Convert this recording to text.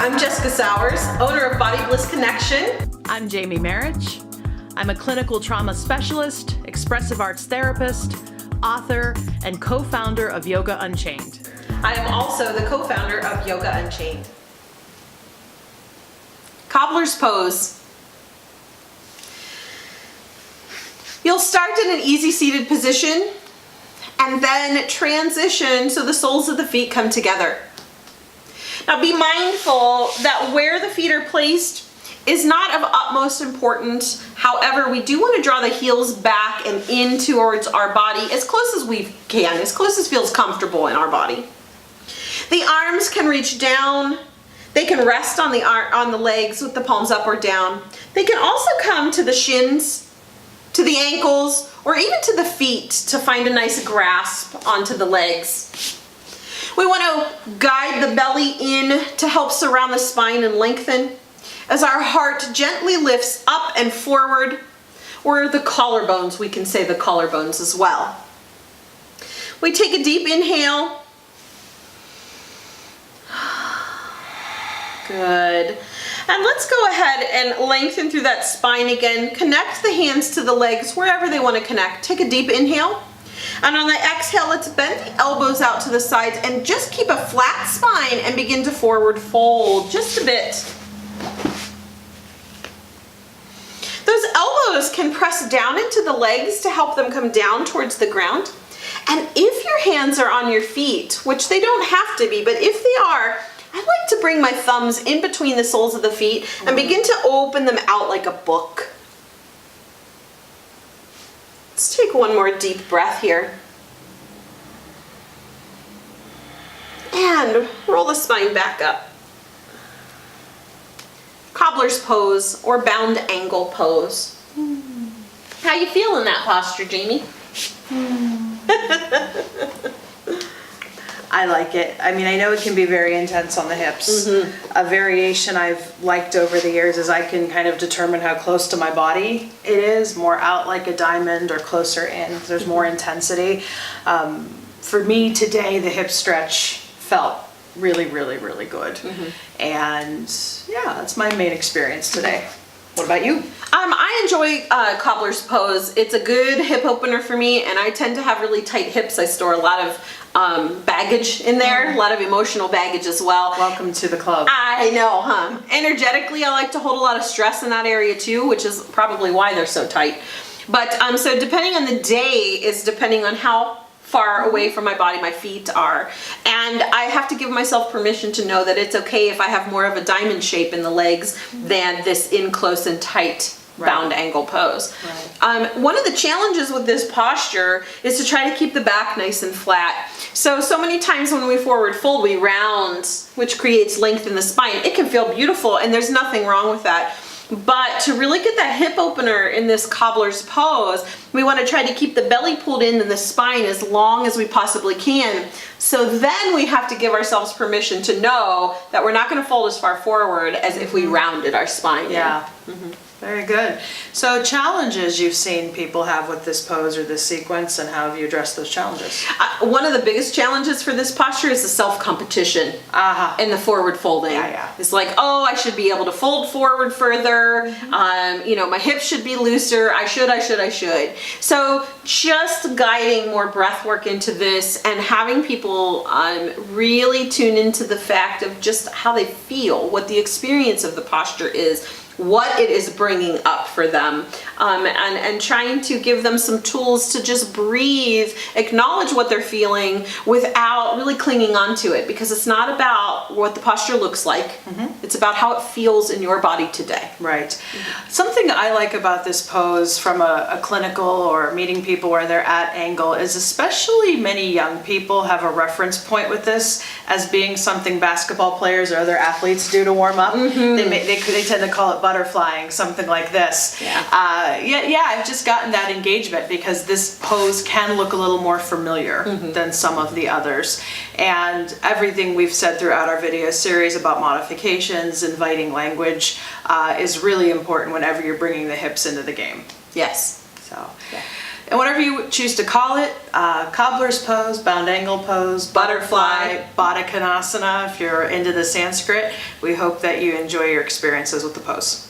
I'm Jessica Sowers, owner of Body Bliss Connection. I'm Jamie Marich. I'm a clinical trauma specialist, expressive arts therapist, author, and co-founder of Yoga Unchained. I am also the co-founder of Yoga Unchained. Cobblers Pose. You'll start in an easy seated position and then transition so the soles of the feet come together. Now be mindful that where the feet are placed is not of utmost importance. However, we do want to draw the heels back and in towards our body as close as we can, as close as feels comfortable in our body. The arms can reach down. They can rest on the legs with the palms up or down. They can also come to the shins, to the ankles, or even to the feet to find a nice grasp onto the legs. We want to guide the belly in to help surround the spine and lengthen as our heart gently lifts up and forward, or the collarbones, we can say the collarbones as well. We take a deep inhale. Good. And let's go ahead and lengthen through that spine again. Connect the hands to the legs wherever they want to connect. Take a deep inhale. And on the exhale, let's bend the elbows out to the sides and just keep a flat spine and begin to forward fold just a bit. Those elbows can press down into the legs to help them come down towards the ground. And if your hands are on your feet, which they don't have to be, but if they are, I like to bring my thumbs in between the soles of the feet and begin to open them out like a book. Let's take one more deep breath here. And roll the spine back up. Cobbler's Pose or Bound Angle Pose. How you feel in that posture, Jamie? I like it. I mean, I know it can be very intense on the hips. A variation I've liked over the years is I can kind of determine how close to my body it is, more out like a diamond or closer in. There's more intensity. For me today, the hip stretch felt really, really, really good. And yeah, that's my main experience today. What about you? I enjoy Cobbler's Pose. It's a good hip opener for me, and I tend to have really tight hips. I store a lot of baggage in there, a lot of emotional baggage as well. Welcome to the club. I know, huh? Energetically, I like to hold a lot of stress in that area too, which is probably why they're so tight. But so depending on the day is depending on how far away from my body my feet are. And I have to give myself permission to know that it's okay if I have more of a diamond shape in the legs than this in close and tight bound angle pose. One of the challenges with this posture is to try to keep the back nice and flat. So many times when we forward fold, we round, which creates length in the spine. It can feel beautiful and there's nothing wrong with that. But to really get that hip opener in this Cobbler's Pose, we want to try to keep the belly pulled in and the spine as long as we possibly can. So then we have to give ourselves permission to know that we're not going to fold as far forward as if we rounded our spine. Yeah. Very good. So challenges you've seen people have with this pose or this sequence, and how have you addressed those challenges? One of the biggest challenges for this posture is the self-competition in the forward folding. It's like, oh, I should be able to fold forward further. You know, my hips should be looser. I should. So just guiding more breath work into this and having people really tune into the fact of just how they feel, what the experience of the posture is, what it is bringing up for them, and trying to give them some tools to just breathe, acknowledge what they're feeling without really clinging on to it, because it's not about what the posture looks like. It's about how it feels in your body today. Right. Something I like about this pose from a clinical or meeting people where they're at angle is especially many young people have a reference point with this as being something basketball players or other athletes do to warm up. They tend to call it butterflying, something like this. I've just gotten that engagement because this pose can look a little more familiar than some of the others. And everything we've said throughout our video series about modifications, inviting language, is really important whenever you're bringing the hips into the game. Yes. So And whatever you choose to call it, Cobblers Pose, Bound Angle Pose, Butterfly, Baddha Konasana, if you're into the Sanskrit, we hope that you enjoy your experiences with the pose.